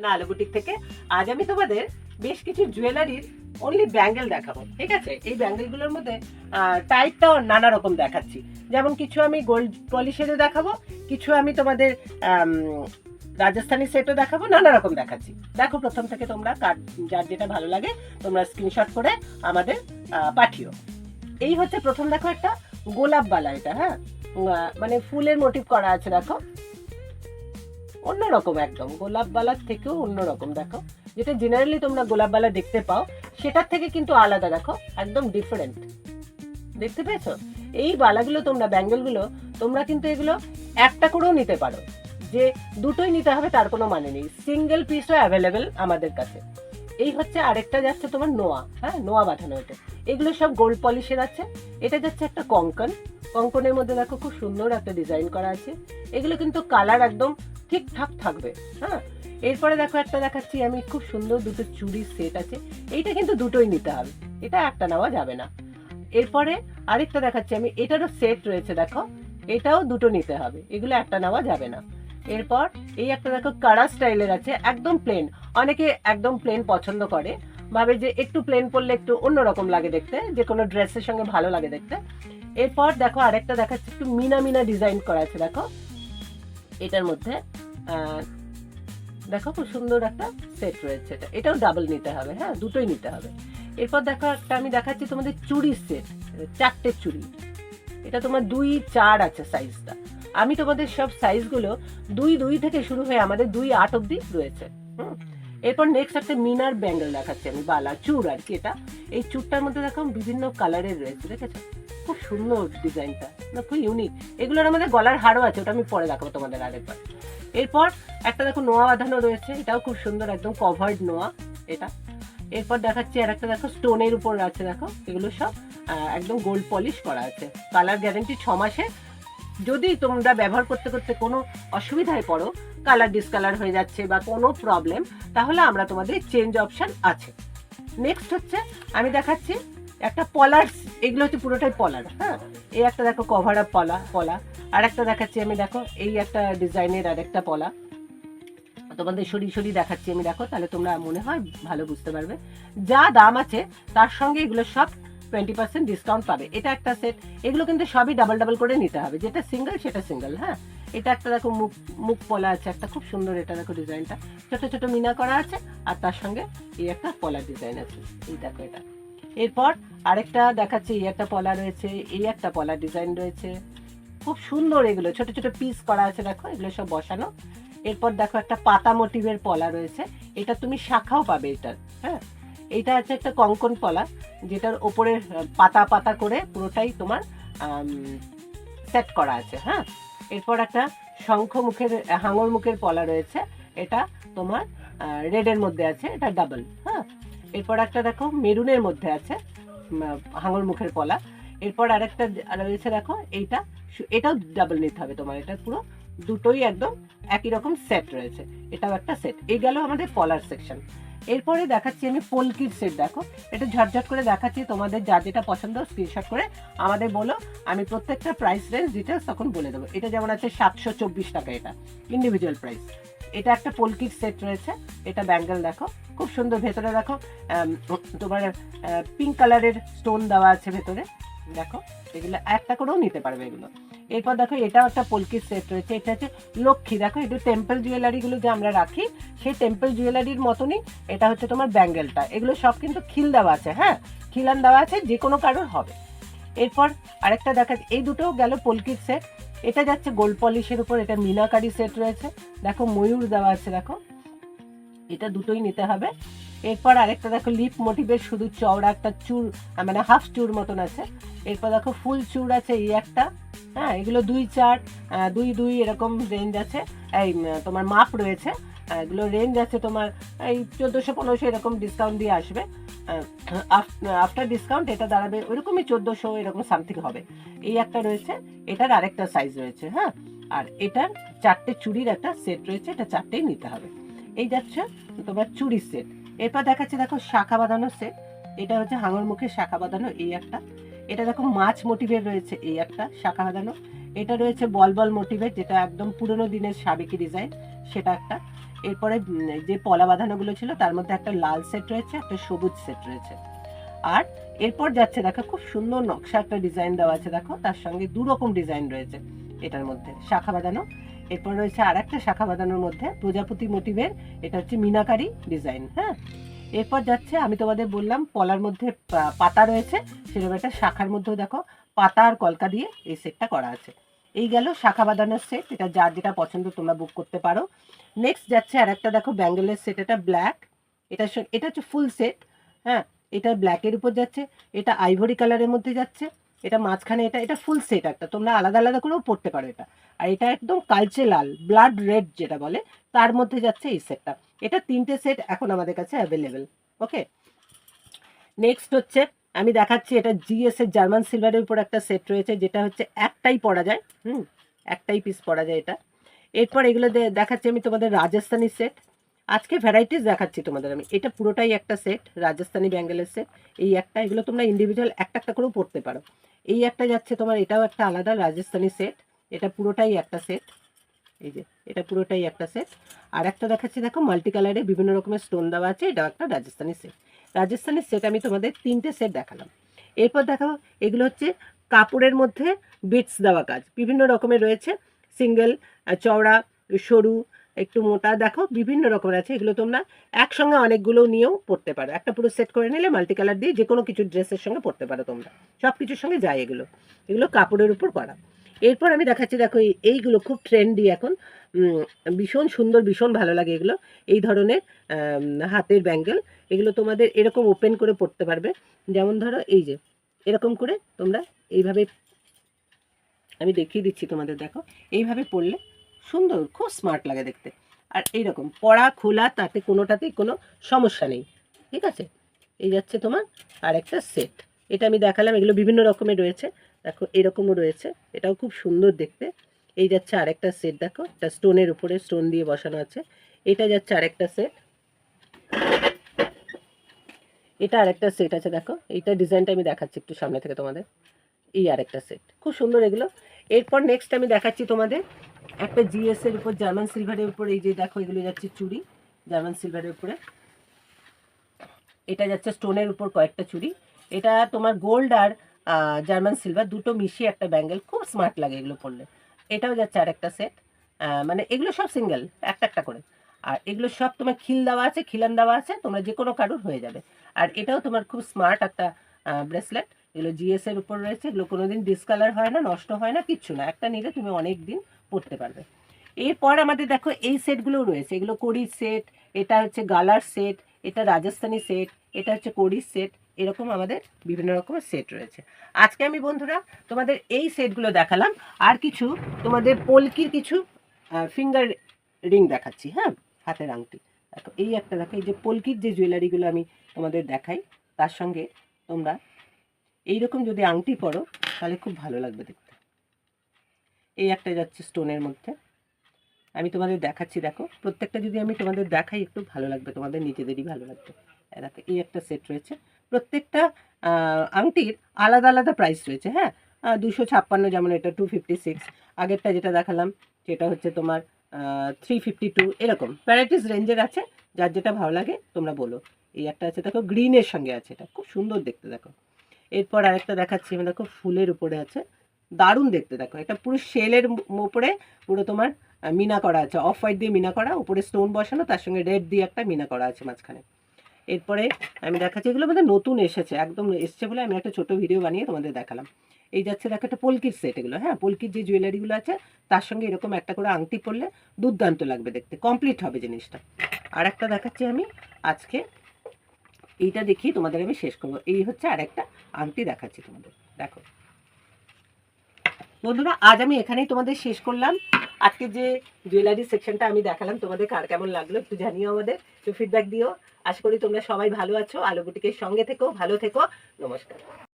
না আলো বুটিক থেকে আজ আমি তোমাদের বেশ কিছু জুয়েলারির অনলি ব্যাঙ্গেল দেখাবো। ঠিক আছে, এই ব্যাঙ্গেল গুলোর মধ্যে টাইপটাও নানা রকম দেখাচ্ছি। যেমন কিছু আমি গোল্ড পলিশেরও দেখাবো, কিছু আমি তোমাদের রাজস্থানি সেটও দেখাবো, নানা রকম দেখাচ্ছি। দেখো প্রথম থেকে তোমরা যার যেটা ভালো লাগে তোমরা স্ক্রিনশট করে আমাদের পাঠিও। এই হচ্ছে প্রথম, দেখো একটা গোলাপ বালা, এটা হ্যাঁ মানে ফুলের মোটিভ করা আছে। দেখো অন্যরকম, একদম গোলাপ বালার থেকেও অন্যরকম। দেখো যেটা জেনারেলি তোমরা গোলাপ বালা দেখতে পাও সেটার থেকে কিন্তু আলাদা, দেখো একদম ডিফারেন্ট। দেখতে পেয়েছো? এই বালাগুলো তোমরা ব্যাঙ্গেলগুলো তোমরা কিন্তু এগুলো একটা করেও নিতে পারো, যে দুটোই নিতে হবে তার কোনো মানে নেই। সিঙ্গেল পিসও অ্যাভেলেবেল আমাদের কাছে। এই হচ্ছে আরেকটা যাচ্ছে তোমার নোয়া, হ্যাঁ নোয়া বাঁধানো। এটা এগুলো সব গোল্ড পলিশের আছে। এটা যাচ্ছে একটা কঙ্কন, কঙ্কনের মধ্যে দেখো খুব সুন্দর একটা ডিজাইন করা আছে। এগুলো কিন্তু কালার একদম ঠিকঠাক থাকবে। হ্যাঁ, এরপরে দেখো একটা দেখাচ্ছি আমি, খুব সুন্দর দুটো চুড়ির সেট আছে। এইটা কিন্তু দুটোই নিতে হবে, এটা একটা নেওয়া যাবে না। এরপরে আরেকটা দেখাচ্ছি আমি, এটারও সেট রয়েছে। দেখো এটাও দুটো নিতে হবে, এগুলো একটা নেওয়া যাবে না। এরপর এই একটা দেখো কারা স্টাইলের আছে, একদম প্লেন। অনেকে একদম প্লেন পছন্দ করে, ভাবে যে একটু প্লেন পরলে একটু অন্যরকম লাগে দেখতে, যে কোনো ড্রেসের সঙ্গে ভালো লাগে দেখতে। এরপর দেখো আরেকটা দেখাচ্ছে, একটু মিনা মিনা ডিজাইন করা আছে। দেখো এটার মধ্যে দেখো খুব সুন্দর একটা সেট রয়েছে। এটাও ডাবল নিতে হবে, হ্যাঁ দুটোই নিতে হবে। এরপর দেখো একটা আমি দেখাচ্ছি তোমাদের চুড়ির সেট, চারটে চুড়ি। এটা তোমার 2-4 আছে সাইজটা। আমি তোমাদের সব সাইজগুলো 2-2 থেকে শুরু হয়ে আমাদের 2-8 অব্দি রয়েছে। এরপর নেক্সট একটা মিনার ব্যাঙ্গেল দেখাচ্ছি আমি, বালা চূড় আর কি। এটা এই চূড়টার মধ্যে দেখো বিভিন্ন কালারের রয়েছে, দেখেছো? খুব সুন্দর ডিজাইনটা, খুব ইউনিক। এগুলোর আমাদের গলার হারও আছে, ওটা আমি পরে দেখাবো তোমাদের আরেকবার। এরপর একটা দেখো নোয়া বাঁধানো রয়েছে, এটাও খুব সুন্দর, একদম কভার্ড নোয়া এটা। এরপর দেখাচ্ছি আর একটা দেখো স্টোনের উপর আছে। দেখো এগুলো সব একদম গোল্ড পলিশ করা আছে। কালার গ্যারেন্টি 6 মাসে। যদি তোমরা ব্যবহার করতে করতে কোনো অসুবিধায় পড়ো, কালার ডিসকালার হয়ে যাচ্ছে বা কোনো প্রবলেম, তাহলে আমরা তোমাদের চেঞ্জ অপশন আছে। নেক্সট হচ্ছে আমি দেখাচ্ছি একটা পলার, এগুলো হচ্ছে পুরোটাই পলার। হ্যাঁ, এই একটা দেখো কভার আপ পলা। আর একটা দেখাচ্ছি আমি, দেখো এই একটা ডিজাইনের আর একটা পলা। তোমাদের সরি দেখাচ্ছি আমি, দেখো তাহলে তোমরা মনে হয় ভালো বুঝতে পারবে। যা দাম আছে তার সঙ্গে এগুলো সব 20% ডিসকাউন্ট পাবে। এটা একটা সেট। এগুলো কিন্তু সবই ডাবল করে নিতে হবে, যেটা সিঙ্গেল সেটা সিঙ্গেল। হ্যাঁ, এটা একটা দেখো মুখ পলা আছে একটা, খুব সুন্দর। এটা দেখো ডিজাইনটা ছোট ছোট মিনা করা আছে, আর তার সঙ্গে এই একটা পলার ডিজাইন আছে। এই দেখো এটা। এরপর আরেকটা দেখাচ্ছি, এই একটা পলা রয়েছে, এই একটা পলার ডিজাইন রয়েছে, খুব সুন্দর। এগুলো ছোট ছোট পিস করা আছে, দেখো এগুলো সব বসানো। এরপর দেখো একটা পাতা মোটিভের পলা রয়েছে, এটা তুমি শাখাও পাবে এটার। হ্যাঁ, এইটা আছে একটা কঙ্কন পলা, যেটার ওপরে পাতা পাতা করে পুরোটাই তোমার সেট করা আছে। হ্যাঁ, এরপর একটা শঙ্খ মুখের হাঙর মুখের পলা রয়েছে, এটা তোমার রেডের মধ্যে আছে, এটা ডাবল। হ্যাঁ, এরপর একটা দেখো মেরুনের মধ্যে আছে হাঙর মুখের পলা। এরপর আরেকটা রয়েছে দেখো, এটাও ডাবল নিতে হবে তোমার। এটা পুরো দুটোই একদম একই রকম সেট রয়েছে, এটাও একটা সেট। এই গেল আমাদের পলার সেকশন। এরপরে দেখাচ্ছি আমি পলকির সেট। দেখো এটা ঝটঝট করে দেখাচ্ছি, তোমাদের যা যেটা পছন্দ স্ক্রিনশট করে আমাদের বলো, আমি প্রত্যেকটা প্রাইস রেঞ্জ ডিটেলস তখন বলে দেবো। এটা যেমন আছে 724 টাকা, এটা ইন্ডিভিজুয়াল প্রাইস। এটা একটা পলকির সেট রয়েছে, এটা ব্যাঙ্গেল দেখো খুব সুন্দর। ভেতরে দেখো তোমার পিঙ্ক কালারের স্টোন দেওয়া আছে ভেতরে। দেখো এগুলো একটা করেও নিতে পারবে এগুলো। এরপর দেখো এটাও একটা পলকির সেট রয়েছে, এটা হচ্ছে লক্ষ্মী। দেখো এটা টেম্পল জুয়েলারিগুলো যে আমরা রাখি, সেই টেম্পল জুয়েলারির মতনই এটা হচ্ছে তোমার ব্যাঙ্গেলটা। এগুলো সব কিন্তু খিল দেওয়া আছে, হ্যাঁ খিলান দেওয়া আছে, যে কোনো কারোর হবে। এরপর আরেকটা দেখা, এই দুটো গেল পলকির সেট। এটা যাচ্ছে গোল্ড পলিশের উপর, এটা মিনাকারি সেট রয়েছে। দেখো ময়ূর দেওয়া আছে, দেখো এটা দুটোই নিতে হবে। এরপর আরেকটা দেখো লিপ মোটিভের শুধু চওড়া একটা চূড়, মানে হাফ চূড় মতন আছে। এরপর দেখো ফুল চূড় আছে এই একটা। হ্যাঁ, এগুলো 2-4 2-2 এরকম রেঞ্জ আছে, এই তোমার মাপ রয়েছে। এগুলো রেঞ্জ আছে তোমার এই 1400-1500 এরকম ডিসকাউন্ট দিয়ে আসবে। আফটার ডিসকাউন্ট এটা দাঁড়াবে ওইরকমই 1400 এরকম সামথিং হবে। এই একটা রয়েছে, এটার আরেকটা সাইজ রয়েছে। হ্যাঁ, আর এটার 4টে চুড়ির একটা সেট রয়েছে, এটা 4টেই নিতে হবে। এই যাচ্ছে তোমার চুড়ির সেট। এরপর দেখাচ্ছে দেখো শাখা বাঁধানো সেট, এটা হচ্ছে হাঙর মুখে শাখা বাঁধানো এই একটা। এটা দেখো মাছ মোটিভের রয়েছে এই একটা শাখা বাঁধানো। এটা রয়েছে বল মোটিভের, যেটা একদম পুরোনো দিনের সাবেকি ডিজাইন, সেটা একটা। এরপরে যে পলা বাঁধানোগুলো ছিল তার মধ্যে একটা লাল সেট রয়েছে, একটা সবুজ সেট রয়েছে। আর এরপর যাচ্ছে দেখো খুব সুন্দর নকশা একটা ডিজাইন দেওয়া আছে, দেখো তার সঙ্গে দু রকম ডিজাইন রয়েছে এটার মধ্যে শাখা বাঁধানো। এরপর রয়েছে আর একটা শাখা বাঁধানোর মধ্যে প্রজাপতি মোটিভের, এটা হচ্ছে মিনাকারি ডিজাইন। হ্যাঁ, এরপর যাচ্ছে আমি তোমাদের বললাম পলার মধ্যে পাতা রয়েছে, সেরকম একটা শাখার মধ্যেও দেখো পাতা আর কলকা দিয়ে এই সেটটা করা আছে। এই গেল শাখা বাঁধানোর সেট, এটা যার যেটা পছন্দ তোমরা বুক করতে পারো। নেক্সট যাচ্ছে আর একটা দেখো ব্যাঙ্গেলের সেট, এটা ব্ল্যাক, এটা হচ্ছে ফুল সেট। হ্যাঁ, এটা ব্ল্যাকের উপর যাচ্ছে, এটা আইভরি কালারের মধ্যে যাচ্ছে, এটা মাঝখানে এটা ফুল সেট একটা, তোমরা আলাদা আলাদা করেও পড়তে পারো এটা। আর এটা একদম কালচে লাল, ব্লাড রেড যেটা বলে, তার মধ্যে যাচ্ছে এই সেটটা। এটা 3টে সেট এখন আমাদের কাছে অ্যাভেলেবেল। ওকে, নেক্সট হচ্ছে আমি দেখাচ্ছি, এটা জিএস এর জার্মান সিলভারের উপর একটা সেট রয়েছে, যেটা হচ্ছে একটাই পরা যায়, একটাই পিস পরা যায় এটা। এরপর এগুলো দেখাচ্ছি আমি তোমাদের রাজস্থানি সেট। আজকে ভ্যারাইটিস দেখাচ্ছি তোমাদের আমি। এটা পুরোটাই একটা সেট, রাজস্থানি ব্যাঙ্গেলের সেট। এই একটা, এগুলো তোমরা ইন্ডিভিজুয়াল একটা একটা করেও পড়তে পারো। এই একটা যাচ্ছে তোমার, এটাও একটা আলাদা রাজস্থানি সেট, এটা পুরোটাই একটা সেট। এই যে এটা পুরোটাই একটা সেট। আর একটা দেখাচ্ছি দেখো মাল্টি কালারে বিভিন্ন রকমের স্টোন দেওয়া আছে, এটাও একটা রাজস্থানি সেট। রাজস্থানি সেট আমি তোমাদের 3টে সেট দেখালাম। এরপর দেখো এগুলো হচ্ছে কাপড়ের মধ্যে বিটস দেওয়া কাজ, বিভিন্ন রকমের রয়েছে, সিঙ্গেল, চওড়া, সরু, একটু মোটা, দেখো বিভিন্ন রকমের আছে। এগুলো তোমরা একসঙ্গে অনেকগুলো নিয়েও পড়তে পারো, একটা পুরো সেট করে নিলে মাল্টি কালার দিয়ে যে কোনো কিছু ড্রেসের সঙ্গে পড়তে পারো তোমরা, সব কিছুর সঙ্গে যায় এগুলো। এগুলো কাপড়ের উপর করা। এরপর আমি দেখাচ্ছি দেখো এইগুলো খুব ট্রেন্ডি এখন, ভীষণ সুন্দর, ভীষণ ভালো লাগে এগুলো। এই ধরনের হাতের ব্যাঙ্গেল, এগুলো তোমাদের এরকম ওপেন করে পড়তে পারবে। যেমন ধরো এই যে এরকম করে তোমরা এইভাবে, আমি দেখিয়ে দিচ্ছি তোমাদের, দেখো এইভাবে পড়লে সুন্দর, খুব স্মার্ট লাগে দেখতে। আর এইরকম পড়া খোলা তাতে কোনোটাতেই কোনো সমস্যা নেই। ঠিক আছে, এই যাচ্ছে তোমার আর একটা সেট, এটা আমি দেখালাম। এগুলো বিভিন্ন রকমের রয়েছে, দেখো এরকমও রয়েছে, এটাও খুব সুন্দর দেখতে। এই যাচ্ছে আরেকটা সেট, দেখো এটা স্টোনের উপরে স্টোন দিয়ে বসানো আছে। এটা যাচ্ছে আরেকটা সেট, এটা আরেকটা সেট আছে, দেখো এইটা ডিজাইনটা আমি দেখাচ্ছি একটু সামনে থেকে তোমাদের। এই আরেকটা সেট, খুব সুন্দর এগুলো। এরপর নেক্সট আমি দেখাচ্ছি তোমাদের একটা জিএস এর উপর জার্মান সিলভারের উপর, এই যে দেখো এগুলো যাচ্ছে চুড়ি জার্মান সিলভারের উপরে, এটা যাচ্ছে স্টোনের উপর কয়েকটা চুড়ি। এটা তোমার গোল্ড আর জার্মান সিলভার দুটো মিশিয়ে একটা ব্যাঙ্গেল, খুব স্মার্ট লাগে এগুলো পরলে। এটাও যাচ্ছে আর একটা সেট, মানে এগুলো সব সিঙ্গেল একটা একটা করে। আর এগুলো সব তোমার খিল দেওয়া আছে, খিলান দেওয়া আছে, তোমরা যে কোনো কারুর হয়ে যাবে। আর এটাও তোমার খুব স্মার্ট একটা ব্রেসলেট। এগুলো জিএস এর উপর রয়েছে, এগুলো কোনোদিন ডিসকালার হয় না, নষ্ট হয় না, কিচ্ছু না, একটা নিলে তুমি অনেক দিন পরতে পারবে। এরপর আমাদের দেখো এই সেটগুলোও রয়েছে, এগুলো কড়ির সেট, এটা হচ্ছে গালার সেট, এটা রাজস্থানি সেট, এটা হচ্ছে কড়ির সেট, এরকম আমাদের বিভিন্ন রকমের সেট রয়েছে। আজকে আমি বন্ধুরা তোমাদের এই সেটগুলো দেখালাম, আর কিছু তোমাদের পলকির কিছু ফিঙ্গার রিং দেখাচ্ছি। হ্যাঁ, হাতের আংটি, দেখো এই একটা, দেখো এই যে পলকির যে জুয়েলারিগুলো আমি তোমাদের দেখাই, তার সঙ্গে তোমরা এইরকম যদি আংটি পরো তাহলে খুব ভালো লাগবে দেখতে। এই একটা যাচ্ছে স্টোনের মধ্যে, আমি তোমাদের দেখাচ্ছি, দেখো প্রত্যেকটা যদি আমি তোমাদের দেখাই একটু ভালো লাগবে, তোমাদের নিজেদেরই ভালো লাগবে। দেখো এই একটা সেট রয়েছে, প্রত্যেকটা আংটির আলাদা আলাদা প্রাইস রয়েছে। হ্যাঁ, 256, যেমন এটা 256, আগেরটা যেটা দেখালাম সেটা হচ্ছে তোমার 352, এরকম ভ্যারাইটিস রেঞ্জের আছে, যার যেটা ভালো লাগে তোমরা বলো। এই একটা আছে দেখো গ্রিনের সঙ্গে আছে, এটা খুব সুন্দর দেখতে। দেখো এরপর আরেকটা দেখাচ্ছি আমি, দেখো ফুলের উপরে আছে, দারুণ দেখতে। দেখো এটা পুরো শেলের উপরে পুরো তোমার মিনা করা আছে, অফ হোয়াইট দিয়ে মিনা করা, উপরে স্টোন বসানো, তার সঙ্গে রেড দিয়ে একটা মিনা করা আছে মাঝখানে। এরপরে আমি দেখাচ্ছি, এগুলো আমাদের নতুন এসেছে, একদম এসছে বলে আমি একটা ছোট ভিডিও বানিয়ে তোমাদের দেখালাম। এই যাচ্ছে দেখো একটা পলকির সেট, এগুলো হ্যাঁ পলকির যে জুয়েলারিগুলো আছে তার সঙ্গে এরকম একটা করে আংটি পরলে দুর্দান্ত লাগবে দেখতে, কমপ্লিট হবে জিনিসটা। আর একটা দেখাচ্ছি আমি আজকে, এইটা দেখিয়ে তোমাদের আমি শেষ করবো। এই হচ্ছে আর একটা আংটি দেখাচ্ছি তোমাদের, দেখো বন্ধুরা আজ আমি এখানেই তোমাদের শেষ করলাম। আজকে যে জুয়েলারি সেকশনটা আমি দেখালাম তোমাদের কার কেমন লাগলো একটু জানিও, আমাদের একটু ফিডব্যাক দিও। আশা করি তোমরা সবাই ভালো আছো, আলো বুটিকের সঙ্গে থেকো, ভালো থেকো, নমস্কার।